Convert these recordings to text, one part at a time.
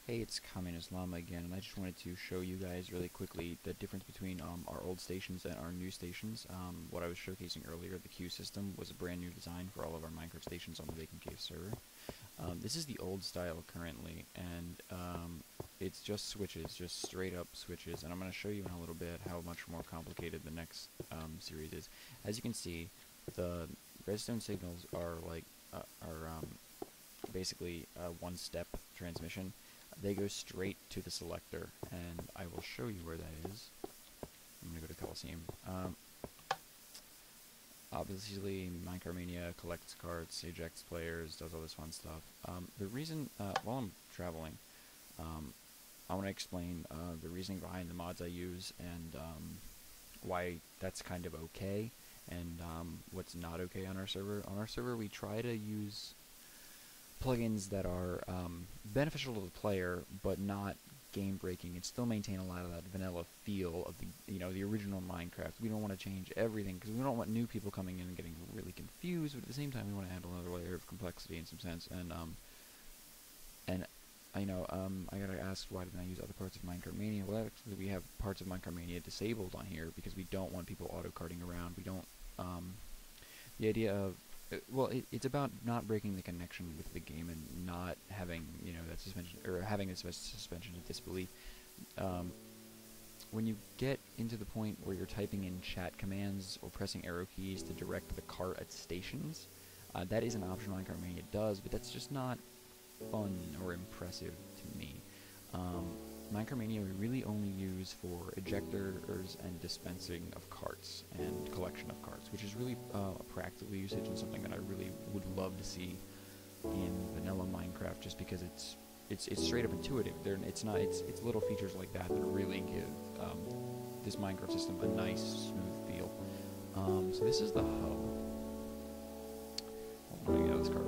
Hey, it's Communist Llama again, and I just wanted to show you guys really quickly the difference between our old stations and our new stations. What I was showcasing earlier, the queue system, was a brand new design for all of our Minecraft stations on the Vacant Cave server. This is the old style currently, and it's just switches, just straight up switches, and I'm going to show you in a little bit how much more complicated the next series is. As you can see, the redstone signals are like, basically a one-step transmission. They go straight to the selector, and I will show you where that is. I'm going to go to Coliseum. Obviously, Minecart Mania collects carts, ejects players, does all this fun stuff. The reason, while I'm traveling, I want to explain the reasoning behind the mods I use and why that's kind of okay, and what's not okay on our server. On our server, we try to use plugins that are beneficial to the player, but not game-breaking, and still maintain a lot of that vanilla feel of the original Minecraft. We don't want to change everything because we don't want new people coming in and getting really confused. But at the same time, we want to add another layer of complexity in some sense. And I gotta ask, why didn't I use other parts of Minecart Mania? Well, actually, we have parts of Minecart Mania disabled on here because we don't want people auto-carting around. We don't. The idea of it's about not breaking the connection with the game and not having, that suspension, or having a suspension of disbelief. When you get into the point where you're typing in chat commands or pressing arrow keys to direct the cart at stations, that is an option Minecart Mania does, but that's just not fun or impressive to me. Minecart Mania we really only use for ejectors and dispensing of carts and collection of carts, which is really a practical usage and something that I really would love to see in vanilla Minecraft, just because it's straight up intuitive. It's little features like that that really give this Minecraft system a nice, smooth feel. So this is the hub. Let me get out of this car.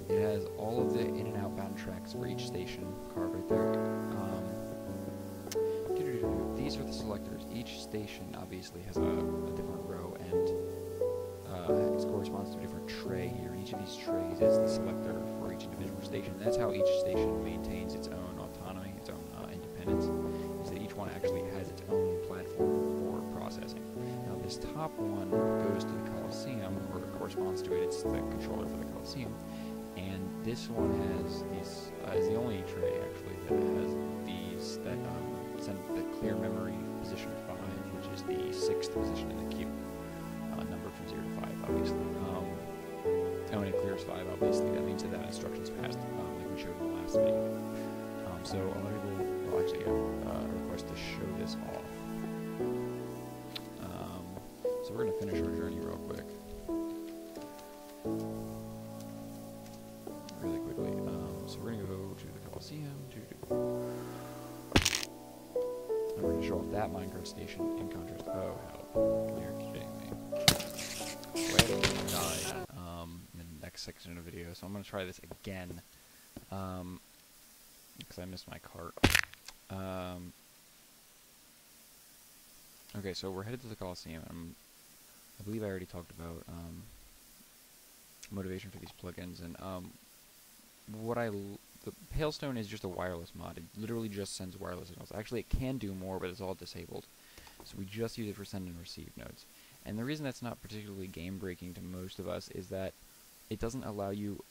It has all of the in and outbound tracks for each station carved right there. These are the selectors. Each station obviously has a different row, and it corresponds to a different tray here. And each of these trays is the selector for each individual station. And that's how each station maintains its own autonomy, its own independence, is that each one actually has its own platform for processing. Now this top one goes to the Coliseum, or corresponds to it. It's the controller for the Coliseum. And this one has these, is the only tray actually that has these that send the clear memory position 5, which is the 6th position in the queue, numbered from 0 to 5, obviously. And when it clears 5, obviously, that means that instruction's passed, like we showed in the last video. So a lot of people will actually have a request to show this off. So we're going to finish our journey real quick. Really quickly. So we're going to go to the Coliseum, and we're going to show off that Minecraft station in contrast. Oh, hell. You're kidding me. Wait, I died in the next section of the video, so I'm going to try this again, because I missed my cart. Okay, so we're headed to the Coliseum. I believe I already talked about motivation for these plugins, and the Hailstone is just a wireless mod. It literally just sends wireless signals. Actually, it can do more, but it's all disabled. So we just use it for send and receive nodes. And the reason that's not particularly game-breaking to most of us is that it doesn't allow you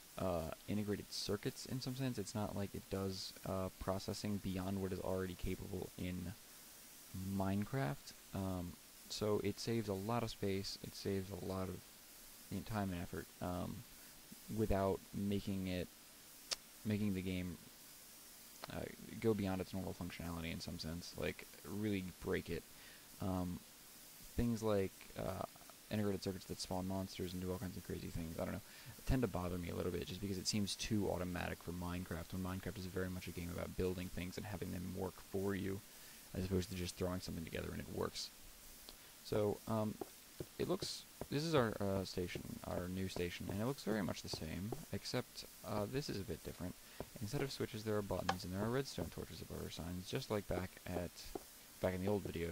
integrated circuits in some sense. It's not like it does processing beyond what is already capable in Minecraft. So it saves a lot of space. It saves a lot of time and effort without making the game go beyond its normal functionality in some sense, like really break it. Things like integrated circuits that spawn monsters and do all kinds of crazy things, I don't know, tend to bother me a little bit just because it seems too automatic for Minecraft, when Minecraft is very much a game about building things and having them work for you, as opposed to just throwing something together and it works. So, this is our station, our new station, and it looks very much the same, except this is a bit different. Instead of switches, there are buttons, and there are redstone torches above our signs, just like back in the old video,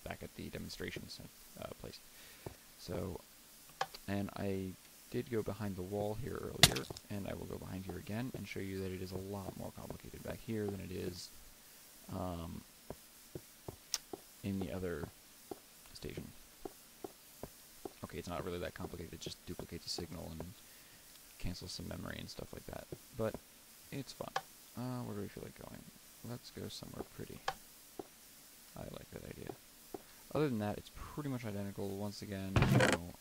back at the demonstrations place. So, and I did go behind the wall here earlier, and I will go behind here again and show you that it is a lot more complicated back here than it is in the other station. Okay, it's not really that complicated, it just duplicates a signal and cancels some memory and stuff like that. But it's fun. Where do we feel like going? Let's go somewhere pretty. I like that idea. Other than that, it's pretty much identical. Once again, you know,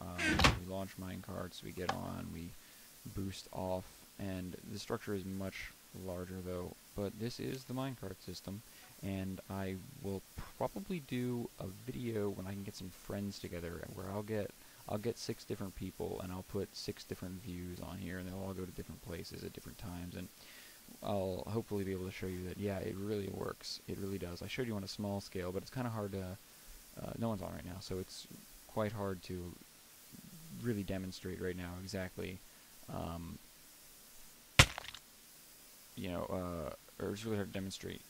we launch minecarts, we get on, we boost off, and the structure is much larger though. But this is the minecart system, and I will probably do a video when I can get some friends together, where I'll get 6 different people, and I'll put 6 different views on here, and they'll all go to different places at different times, and I'll hopefully be able to show you that, yeah, it really works. It really does. I showed you on a small scale, but it's kind of hard to... no one's on right now, so it's quite hard to really demonstrate right now exactly, you know, or it's really hard to demonstrate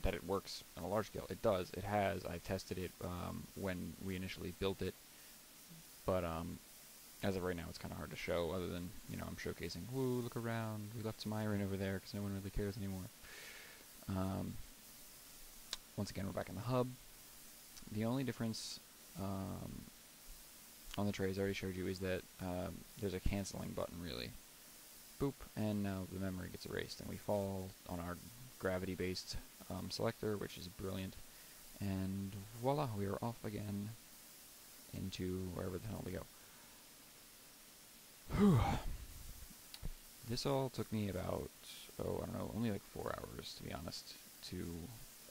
that it works on a large scale. It does. It has. I tested it when we initially built it, but as of right now, it's kind of hard to show, other than, you know, I'm showcasing, woo, look around, we left some iron over there, because no one really cares anymore. Once again, we're back in the hub. The only difference on the trays I already showed you is that there's a canceling button, really. Boop, and now the memory gets erased, and we fall on our gravity-based selector, which is brilliant. And voila, we are off again into wherever the hell we go. Whew. This all took me about, I don't know, only like 4 hours, to be honest, to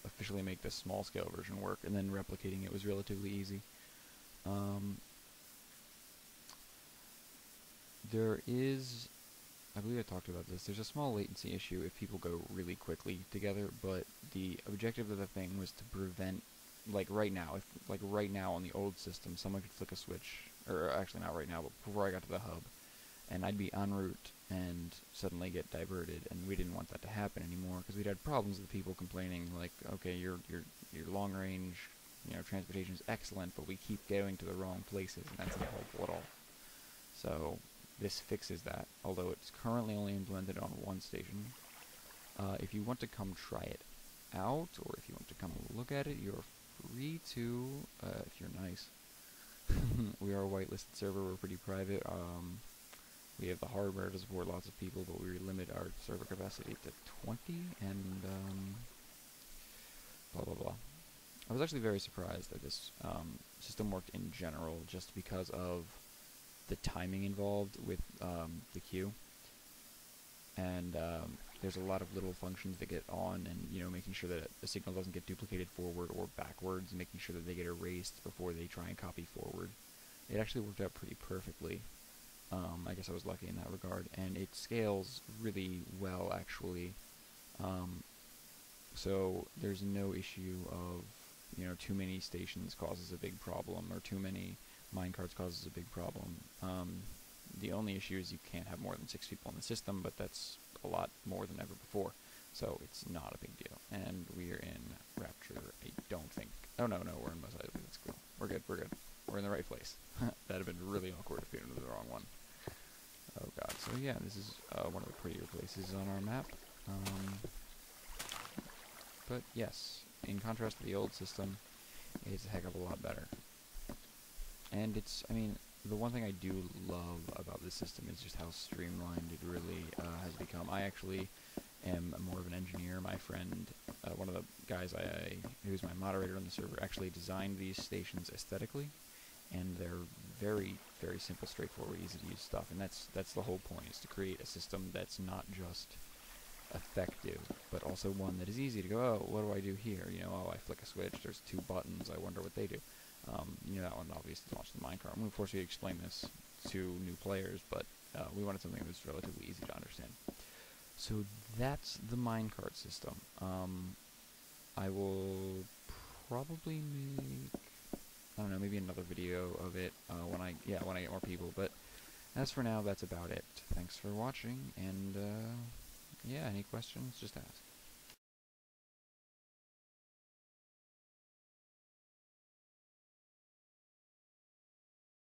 officially make this small-scale version work, and then replicating it was relatively easy. There is, I believe I talked about this, there's a small latency issue if people go really quickly together, but the objective of the thing was to prevent, like right now, on the old system, someone could flick a switch, or actually not right now, but before I got to the hub, and I'd be en route and suddenly get diverted, and we didn't want that to happen anymore, because we'd had problems with people complaining, like, okay, your long range, you know, transportation is excellent, but we keep going to the wrong places, and that's not helpful at all. So this fixes that, although it's currently only implemented on 1 station. If you want to come try it out, or if you want to come look at it, you're free to, if you're nice. We are a whitelisted server, we're pretty private. We have the hardware to support lots of people, but we limit our server capacity to 20, and blah blah blah. I was actually very surprised that this system worked in general, just because of the timing involved with the queue. And there's a lot of little functions that get on, and, you know, making sure that the signal doesn't get duplicated forward or backwards, and making sure that they get erased before they try and copy forward. It actually worked out pretty perfectly. I guess I was lucky in that regard, and it scales really well, actually. So there's no issue of, you know, too many stations causes a big problem, or too many minecarts causes a big problem. The only issue is you can't have more than 6 people in the system, but that's a lot more than ever before, so it's not a big deal. And we are in Rapture, I don't think. Oh no, we're in Mos Eisley. That's cool. We're good. We're in the right place. That'd have been really awkward if we went into the wrong one. Oh god, so yeah, this is one of the prettier places on our map. But yes, in contrast to the old system, it's a heck of a lot better. And it's, I mean, the one thing I do love about this system is just how streamlined it really has become. I actually am more of an engineer. My friend, one of the guys who's my moderator on the server, actually designed these stations aesthetically, and they're very, very simple, straightforward, easy to use stuff. And that's the whole point, is to create a system that's not just effective, but also one that is easy to go, oh, what do I do here? You know, oh, I flick a switch, there's 2 buttons, I wonder what they do. You know, that one obviously launched the minecart. I'm going to force you to explain this to new players, but we wanted something that was relatively easy to understand. So that's the minecart system. I will probably make, I don't know, maybe another video of it when I get more people. But as for now, that's about it. Thanks for watching, and yeah, any questions, just ask.